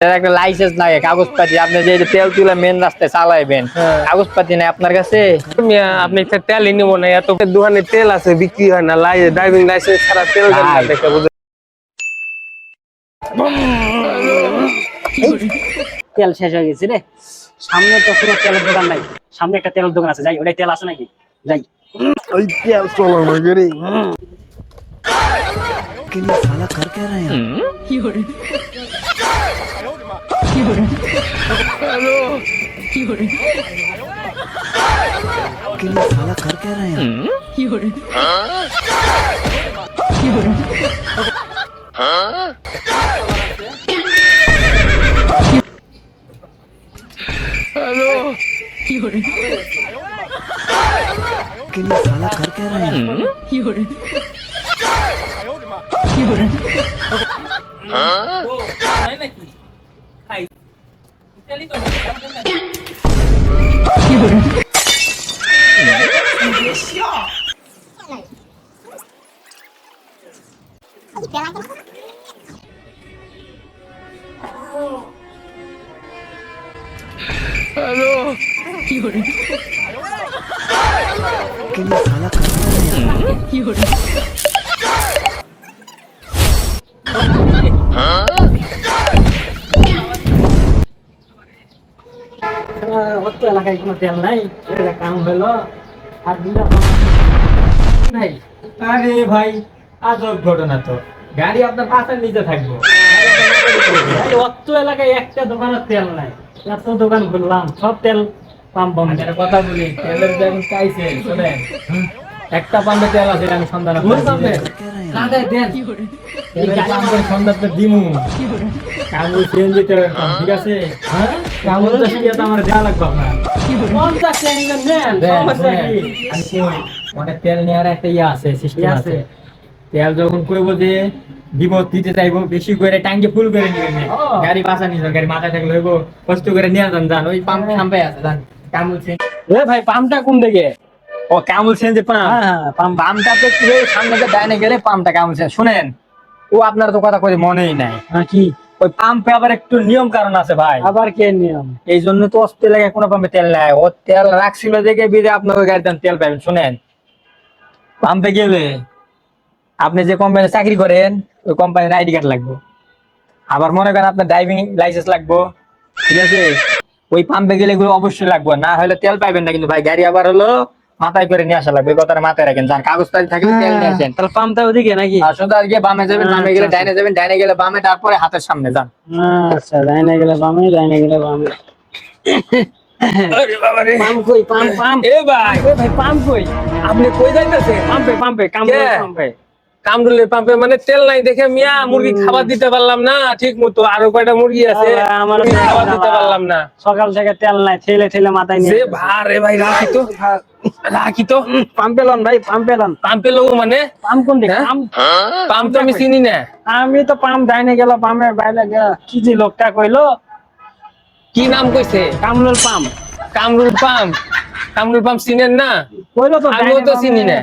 একটা লাইসেন্স লাগে, কাগজপাতি। আপনি যে তেল তুলে মেন রাস্তায় চালাইবেন, কাগজপাতি নাই আপনার কাছে? আপনি একটা তেলই নিবো না, এত দোকানে তেল আছে বিক্রি হয় না, ড্রাইভিং লাইসেন্স ছাড়া তেল দেন না ভাই, দেখে বুঝে। তেল শেষ হয়ে গেছে রে। সামনে তো কোনো তেলের দোকান নাই। সামনে একটা তেলের দোকান আছে, যাই ওটাই তেল আছে নাকি, যাই। ওই তেল চলো না গেরে कि ये साला कर क्या रहे हैं कि ये साला कर क्या रहे हैं कि ये साला कर क्या रहे हैं कि ये साला कर क्या रहे हैं অত এলাকায় কোনো তেল নাই, এটা কাম হলো আর দুটা নাই। আরে ভাই, আজব ঘটনা তো। গাড়ি আপনার পাশের নিচে থাকবো। অত এলাকায় একটা দোকানের তেল নাই, এত দোকান ঘুরলাম, সব তেল পাম্প বন্ধ। একটা কথা বলি, তেলের যে এখন চাইছে, শোনেন, একটা পাম্পে তেল আছে, আমি সন্ধান সন্ধানটা দিমু। কামড় সিএনজি তেলের পাম্প, ঠিক আছে? কামড় তো শিখে তো আমার দেওয়া লাগবে আপনার। অনেক তেল নেওয়ার একটা ইয়ে আছে, সিস্টেম আছে। তেল যখন কইবো যে দিব, দিতে চাইবো, বেশি করে ট্যাঙ্কি ফুল করে নিবেন না। গাড়ি বাসা নিবেন, গাড়ি মাথায় থাকলে হইব, কষ্ট করে নিয়ে যান। ওই পাম্প সামনে আছে, যান। কামড় এ ভাই, পাম্পটা কোন দিকে? ও কামড় যে পাম্প, হ্যাঁ, পাম্পটা তো সামনে ডাইনে গেলে পাম্পটা কামড়। শুনেন, ও আপনার তো কথা কই মনেই নাই। কি ওই পাম্পে আবার একটু নিয়ম কারণ আছে ভাই। আবার কে নিয়ম? এই জন্য তো অস্ট্রেলিয়ায় কোনো পাম্পে তেল নাই। ও তেল রাখছিল দেখে বিদে আপনার ওই গাড়িতে তেল পাবেন। শুনেন, পাম্পে গেলে আপনি যে কোম্পানি চাকরি করেন, ওই কোম্পানির আইডি কার্ড লাগবে। আবার মনে করেন আপনার ড্রাইভিং লাইসেন্স লাগবে, ঠিক আছে? ওই পাম্পে গেলে এগুলো অবশ্যই লাগবে, না হলে তেল পাইবেন না। কিন্তু ভাই, গাড়ি আবার হলো মাথায় করে নিয়ে আসা লাগবে, কথাটা মাথায় রাখেন। যান, কাগজপাতি থাকলে তেল নিয়ে আসেন। তাহলে পাম্পটা ওদিকে নাকি? সোজা গিয়ে বামে যাবেন, বামে গেলে ডাইনে যাবেন, ডাইনে গেলে বামে, তারপরে হাতের সামনে যান। আচ্ছা, ডাইনে গেলে বামে, ডাইনে গেলে বামে। পাম্প কই? পাম্প এ ভাই, এ ভাই, পাম্প কই? আপনি কই যাইতেছেন? পাম্পে পাম্পে। কামরুলের পাম্পে মানে তেল নাই দেখে মিয়া মুরগি খাবার দিতে পারলাম না ঠিক মতো। আরো কয়টা মুরগি আছে, আমার মুরগি খাবার দিতে পারলাম না। সকাল থেকে তেল নাই, ঠেলে ঠেলে মাথায় নিয়ে যে ভারে ভাই, রাখি তো পাম্পে লন ভাই, পাম্পে লন। পাম্পে লোক মানে পাম্প কোন দিকে? হ্যাঁ? পাম্প তো আমি চিনি না। আমি তো পাম্প ডাইনে গেল, পাম্পে বাইরে গেল। কি যে লোকটা কইলো, কি নাম কইছে? Kamrul pump. Kamrul pump? Kamrul pump চিনেন না? কইলো তো, আমিও তো চিনি না।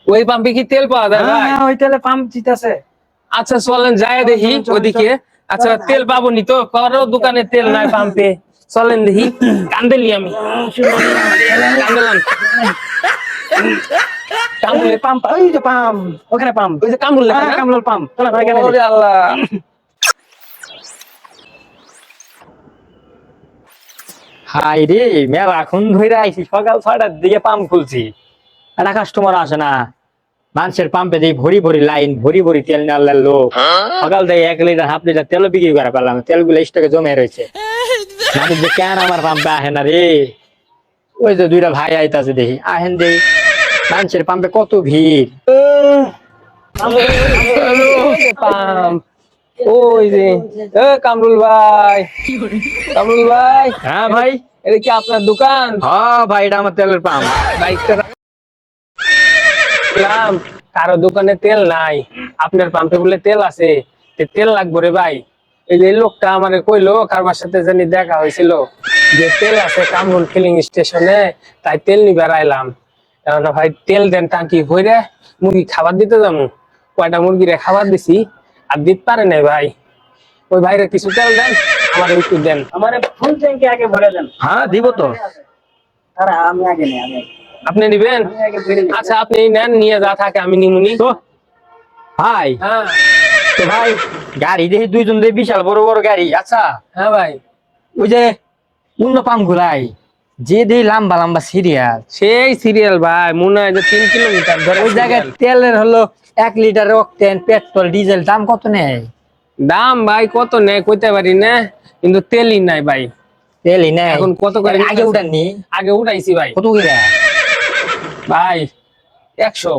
ওই পাম্পে কি তেল পাওয়া যায় ভাই? হ্যাঁ, ওই তেলে পাম্প জিতাছে। আচ্ছা চলেন যায় দেখি ওদিকে। আচ্ছা তেল পাবো নি তো? কারো দোকানে তেল নাই পাম্পে, চলেন দেখি। কান্দেলি আমি, কান্দেলাম। কামরুলের পাম্প, ওই যে পাম্প, ওখানে পাম্প। ওই যে কামরুল লেখা না? কামরুল পাম্প। চলো ভাই, ওরে আল্লাহ। হাই রে, মেলা এখন ধরে আইছি, সকাল 6টার দিকে পাম্প খুলছি, একটা কাস্টমার আসে না। মানুষের পাম্পে দেখি ভরি ভরি লাইন, ভরি ভরি তেল নেওয়ার লোক। সকাল থেকে 1 লিটার 1/2 লিটার তেল বিক্রি করে পেলাম। তেলগুলো স্টকে জমে রয়েছে। মানুষ যে কেন আমার পাম্পে আহে না রে? ওই যে 2টা ভাই আইতাছে, দেখি আহেন দেখি। মানুষের পাম্পে কত ভিড়। পাম্প ওই যে। এ কামরুল ভাই, কামরুল ভাই। হ্যাঁ ভাই। এটা কি আপনার দোকান? হ্যাঁ ভাই, এটা আমার তেলের পাম্প। বাইকটা রাখলাম, কারো দোকানে তেল নাই, আপনার পাম্পে বলে তেল আছে। তেল লাগবে রে ভাই। এই যে লোকটা আমারে কইলো, কারবার সাথে জানি দেখা হয়েছিল, যে তেল আছে কামরুল ফিলিং স্টেশনে, তাই তেল নিবার আইলাম। এখন ভাই তেল দেন টাঙ্কি ভরে, মুরগি খাবার দিতে যাবো। কয়টা মুরগিরে খাবার দিছি, আর দিতে পারে নাই ভাই। ওই ভাইরে কিছু তেল দেন, আমার একটু দেন। আমার ফুল ট্যাঙ্কি আগে ভরে দেন। হ্যাঁ দিব তো। আরে আমি আগে নেই, আমি আপনি নিবেন? আগে ভরে নিই। আচ্ছা আপনি নেন, নিয়ে যা থাকে আমি নিমুনি। তো ভাই, হ্যাঁ তো ভাই গাড়ি দেখি দুইজন দেখি বিশাল বড় বড় গাড়ি। আচ্ছা হ্যাঁ ভাই, ওই যে অন্য পাম্প গুলাই যে দেখি লম্বা লম্বা সিরিয়াল, সেই সিরিয়াল ভাই, মনে হয় যে 3 কিলোমিটার ধরে ওই জায়গায় serial। তেলের হলো 1 লিটার অক্টেন পেট্রোল ডিজেল দাম কত নেয়? দাম ভাই কত নেয় কইতে পারি না, কিন্তু তেলই নাই ভাই। তেলই নেয় এখন কত করে আগে নিতেছে? উঠাননি? আগে উঠাইছি ভাই। কত করে ভাই 100।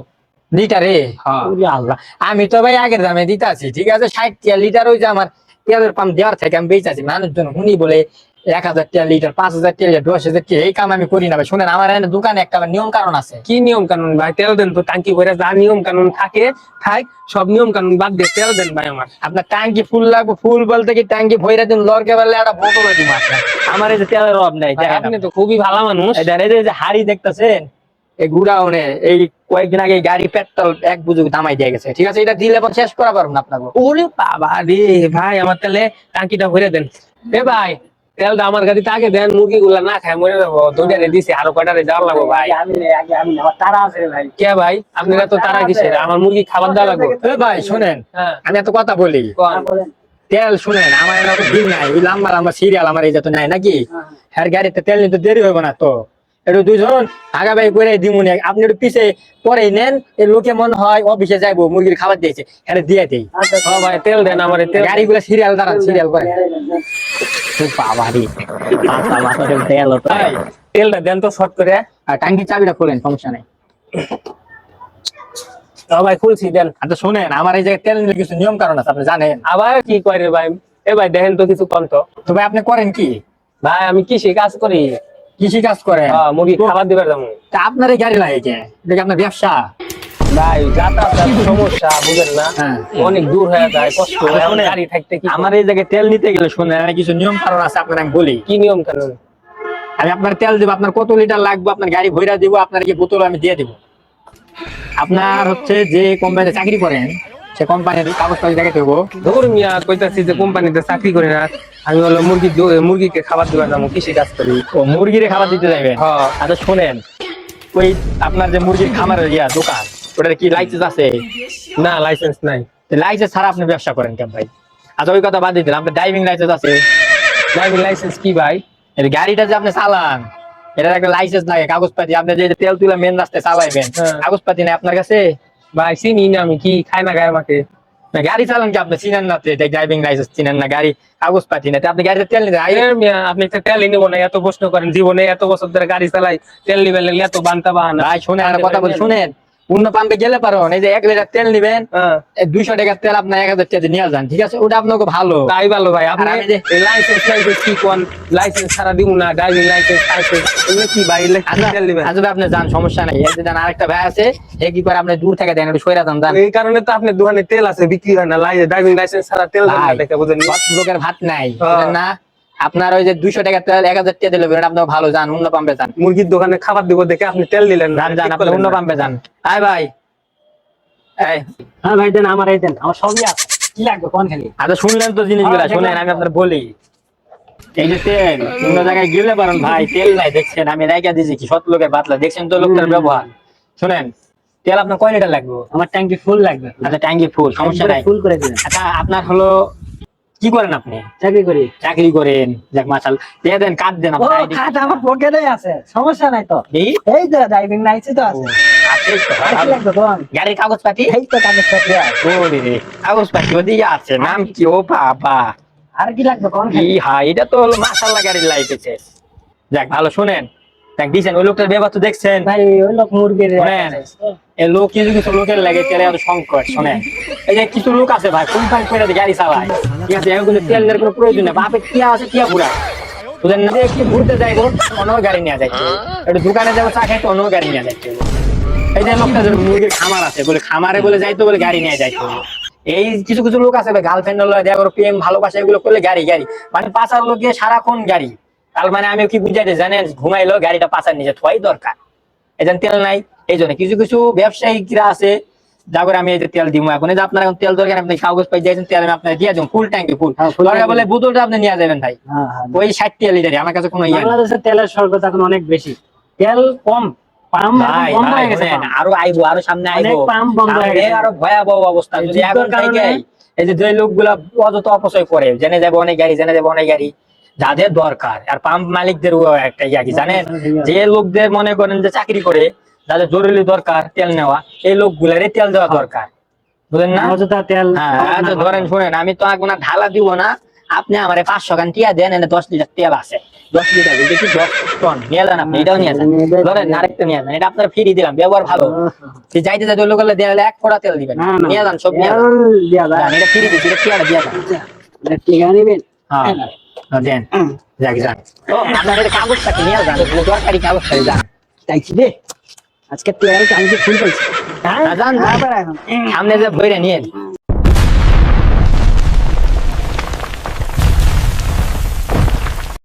লিটারে? হ্যাঁ। ওরে আল্লাহ, আমি তো ভাই আগের দামে দিতে আছি, ঠিক আছে 60 লিটার। ওই যে আমার তেলের পাম্প দেওয়ার থেকে আমি বেঁচে আছি, মানুষজন শুনি বলে 1000 লিটার 5000 লিটার 10,000 এই কাম আমি করি না ভাই। শুনেন, আমার এখানে দোকানে একটা নিয়ম কারণ আছে। কি নিয়ম কানুন ভাই? তেল দেন তো, টাঙ্কি ভরে যা নিয়ম কানুন থাকে থাক, সব নিয়ম কানুন বাদ দিয়ে তেল দেন ভাই আমার। আপনার ট্যাঙ্কি ফুল লাগবে, ফুল বলতে কি ট্যাঙ্কি ভইরা দিন, লড়কে পারলে একটা বোতল দিব আপনার। আমার এই যে তেলের অভাব নাই। ভাই, আপনি তো খুবই ভালো মানুষ। এই যে হাড়ি দেখতেছেন, এই গুড়াউনে এই কয়েকদিন আগে এই গাড়ি পেট্রোল 1 বুঝুক দামাই দিয়ে গেছে, ঠিক আছে? এটা দিলে এখন শেষ করা পারবো না আপনাকে। ওরে বাবা রে ভাই, আমার তাহলে টাঙ্কিটা ভরে দেন। এ ভাই, তেলটা আমার গাড়িতে আগে দেন, মুরগি গুলা না খায় মরে যাবো। দুইটারে দিছি, আরো কয়টারে দেওয়ার লাগবো ভাই। আমি নেই, আগে আমি নেই, আমার তারা আছে রে ভাই। কে ভাই, আপনারা তো তারা কিসের? আমার মুরগি খাবার দেওয়া লাগবে। এ ভাই শুনেন, হ্যাঁ আমি এত কথা বলি, কোন? বলেন। তেল শুনেন, আমার এত দিন নাই, ওই লম্বা লম্বা সিরিয়াল আমার এই যত নাই নাকি, হ্যাঁ গাড়িতে তেল নিতে দেরি হইব না তো। একটু দুইজন আগা ভাই করে দিমুনি, আপনি একটু পিছে পরে নেন। এই লোকে মনে হয় অফিসে যাইবো, মুরগির খাবার দিয়েছে, এটা দিয়ে দেই। ও ভাই তেল দেন আমার, তেল। গাড়িগুলো সিরিয়াল দাঁড়ান, সিরিয়াল করে বাবা রে, তেল ভাই তেলটা দেন তো শর্ট করে। আর টাঙ্কি চাবিটা খোলেন, সমস্যা নাই। ও ভাই খুলছি, দেন। আচ্ছা শোনেন, আমার এই জায়গায় তেল নিলে কিছু নিয়ম কারণ আছে, আপনি জানেন? আবার কি করে ভাই? এ ভাই দেখেন তো কিছু কন তো। তো ভাই আপনি করেন কি? ভাই আমি কৃষি কাজ করি। কৃষি কাজ করেন? মুরগি খাবার দিবার যাবো। তা আপনার এই গাড়ি লাগে কে? এটা কি আপনার ব্যবসা? ভাই যাতায়াত সমস্যা বুঝেন না, হ্যাঁ। অনেক দূর হয়ে যায়, কষ্ট হয়। আচ্ছা, শোনেন, গাড়ি থাকতে কি আমার এই জায়গায় তেল নিতে গেলে শুনেন, আমি কিছু নিয়ম কারণ আছে, আপনার আমি বলি। কি নিয়ম কানুন? আমি আপনার তেল দিব, আপনার কত লিটার লাগবে আপনার গাড়ি ভইরা দিব, আপনার কি বোতল আমি দিয়ে দিব। আপনার হচ্ছে যে কোম্পানিতে চাকরি করেন, সে কোম্পানির কাগজপত্র দেখাতে হবো। ধর মিয়া, কইতাছি যে কোম্পানিতে চাকরি করি না, আমি হলো মুরগিকে খাবার দিবার যাবো, কৃষি কাজ করি। ও মুরগিরে খাবার দিতে যাবেন? হ্যাঁ। আচ্ছা শোনেন, ওই আপনার যে মুরগির খামারের দোকান, ওটার কি লাইসেন্স আছে? না লাইসেন্স নাই। লাইসেন্স ছাড়া আপনি ব্যবসা করেন কেন ভাই? আচ্ছা ওই কথা বাদ দিতে, আপনার ড্রাইভিং লাইসেন্স আছে? ড্রাইভিং লাইসেন্স কি ভাই? এই গাড়িটা যে আপনি চালান, এটার একটা লাইসেন্স লাগে, কাগজপাতি। আপনি যে তেল তুলে মেন রাস্তায় চালাইবেন, হ্যাঁ। কাগজপাতি নাই আপনার কাছে? ভাই চিনি না আমি, কি খাই না গায়ে আমাকে। না, গাড়ি চালান কি আপনি চিনেন না? ড্রাইভিং লাইসেন্স চিনেন না, গাড়ি কাগজপাতি না, আপনি গাড়িতে তেল নিতে মিয়া আপনি একটা তেলই নেবো না, এত প্রশ্ন করেন। জীবনে এত বছর ধরে গাড়ি চালাই, তেল নিবেন লাগলে এত বান্তা বাহানা। ভাই শুনেন, আর কথা বলি শুনেন, অন্য পাম্পে গেলে পারো এই যে 1 লিটার তেল নিবেন, হ্যাঁ 200 টাকার তেল আপনার 1000 টাকা নিয়ে যান, ঠিক আছে? ওটা আপনাকে ভালো। তাই ভালো ভাই। আপনি আর আমি যে- লাইসেন্স কি কোন? লাইসেন্স ছাড়া দিব না, ড্রাইভিং লাইসেন্স লাইসেন্স এগুলো কি ভাই? তেল নিবেন। আচ্ছা আপনি যান, সমস্যা নাই। এই যে যান, আরেকটা ভাই আছে, এ কি করে আপনি দূর থেকে দেন, একটু সইরা যান। এই কারণে তো আপনার দোকানে তেল আছে, বিক্রি হয় না। ড্রাইভিং লাইসেন্স ছাড়া তেল দেন না, ভাই, দেখে বুঝেন নি? সব লোকের ভাত নাই, হ্যাঁ। বুঝেন না? আপনার ওই যে 200 টাকার তেল 1000 টাকা দিলে বেরোন, আপনার ভালো। যান অন্য পাম্পে যান, মুরগির দোকানে খাবার দিব দেখে আপনি তেল দিলেন না। যান যান, ঠিক আপনি করলেন অন্য না। পাম্পে যান। আয় ভাই, এই হ্যাঁ ভাই দেন, আমার এই দেন, আমার সবই আছে। কি লাগবে কোন খালি? আচ্ছা শুনলেন তো জিনিসগুলা? হ্যাঁ, শুনেন, আমি আপনার বলি, এই যে তেল অন্য জায়গায় গেলে পারেন ভাই, তেল নাই দেখছেন, আমি রাইকা দিয়েছি কি সৎ লোকের বাতলা, দেখছেন তো লোকটার ব্যবহার। শুনেন, তেল আপনার কয় লিটার লাগবে? আমার ট্যাঙ্কি ফুল লাগবে। আচ্ছা ট্যাঙ্কি ফুল, সমস্যা নাই। ফুল করে দিবেন। আচ্ছা আপনার হলো কি করেন আপনি? চাকরি করি। চাকরি করেন? যাক মাশাল, দিয়ে দেন, কাট দেন ও আপনার ID খাট আমার পকেটেই আছে, সমস্যা নাই তো। এই এই যে ড্রাইভিং লাইসেন্স তো আছে। আছে তো। আর কি লাগবে কোন? গাড়ির কাগজপাতি? এই তো কাগজপত্র আছে। ওরে রে, কাগজপাতি ওদিকে আছে, নাম কি? ও বাবা, আর কি লাগবে কোন কি খালি? হ্যাঁ, এটা তো হলো মাশাআল্লাহ গাড়ির লাইসেন্স। যাক ভালো। শুনেন, দেখ দিছেন ওই লোকটার ব্যবহার তো দেখছেন? ভাই ওই লোক মুরগির শোনেন, এই লোক কিছু কিছু লোকের লাগে তেলে এত সংকট। শোনেন, এই যে কিছু লোক আছে ভাই, কোম্পানি করে গাড়ি চালায়, ঠিক আছে? এখন কিন্তু তেলের কোনো প্রয়োজন নেই, বাপে টিয়া আছে টিয়া ঘুরায়, বুঝলেন না? যে একটু ঘুরতে যাইবো, অন্য গাড়ি নিয়ে যাইতে, একটু দোকানে যাবো চা খাইতে, অন্য গাড়ি নিয়ে যাইতে। এই যে লোকটা যে মুরগির খামার আছে, বলে খামারে বলে যাইতো, বলে গাড়ি নিয়ে যাইতো। এই কিছু কিছু লোক আছে ভাই, গার্লফ্রেন্ড দেওয়া করো, প্রেম ভালোবাসা এগুলো করলে গাড়ি গাড়ি, মানে পাঁচার লোকে সারাক্ষণ গাড়ি। তার মানে আমি কি বুঝাইতে জানেন, ঘুমাইলো গাড়িটা পাঁচার নিচে থোয়াই দরকার। এই তেল নাই, এই জন্য কিছু কিছু ব্যবসায়িকরা আছে যা করে আমি এই যে তেল দিব এখন, এই যে আপনার এখন তেল দরকার, আপনি কাগজ পাই দিয়েছেন, তেল আমি আপনার দিয়ে দেবো ফুল ট্যাঙ্কি ফুল। দরকার বলে বোতলটা আপনি নিয়ে যাবেন ভাই, ওই 60 লিটারই, আমার কাছে কোনো ইয়ে নেই। বাংলাদেশের তেলের সরবরাহ এখন অনেক বেশি, তেল কম, পাম্প ভাই বন্ধ ভাই হয়ে গেছে। শোনেন, আরো আইবো, আরো সামনে অনেক আইবো, পাম্প বন্ধ হয়ে সামনে গেছে। আরো ভয়াবহ অবস্থা। যদি যুদ্ধের এখন কারণে- থেকে এই যে লোকগুলা অযথা অপচয় করে, জেনে যাবে অনেক গাড়ি, জেনে যাবে অনেক গাড়ি, যাদের দরকার, আর পাম্প মালিকদের একটা ইয়া কি জানেন, যে লোকদের মনে করেন যে চাকরি করে, যাদের জরুরি দরকার তেল নেওয়া, এই লোকগুলারই তেল দেওয়া দরকার, বুঝলেন না? অযথা তেল হ্যাঁ, আচ্ছা ধরেন শুনেন, আমি তো এখন আর ঢালা দিব না, আপনি আমার 500 খান টিয়া দেন, এনে 10 লিটার তেল আছে, 10 লিটার বলতে কি 10 টন নিয়ে যান, আপনি এটাও নিয়ে যান, ধরেন আরেকটা নিয়ে যান, এটা আপনার ফ্রি দিলাম, ব্যবহার ভালো। যে যাইতে যাইতে লোক দেয়ালে 1 ফোঁটা তেল দিবেন, না, না। নিয়ে যান, সব নিয়ে যান, দিয়া যায়। এটা ফ্রি দিচ্ছি, এটা টিয়াটা দিয়ে যান। টিকা নিবেন? হ্যাঁ, দেন, যাক যান। তো আপনার এটা কাগজটা কি নিয়ে যান, এগুলো দরকারি কাগজটা যান। চাইছি রে, আজকে তেল টাঙ্কি ফুল পাইছি। যান, যান। আবার এখন সামনে যে বইরে নিয়ে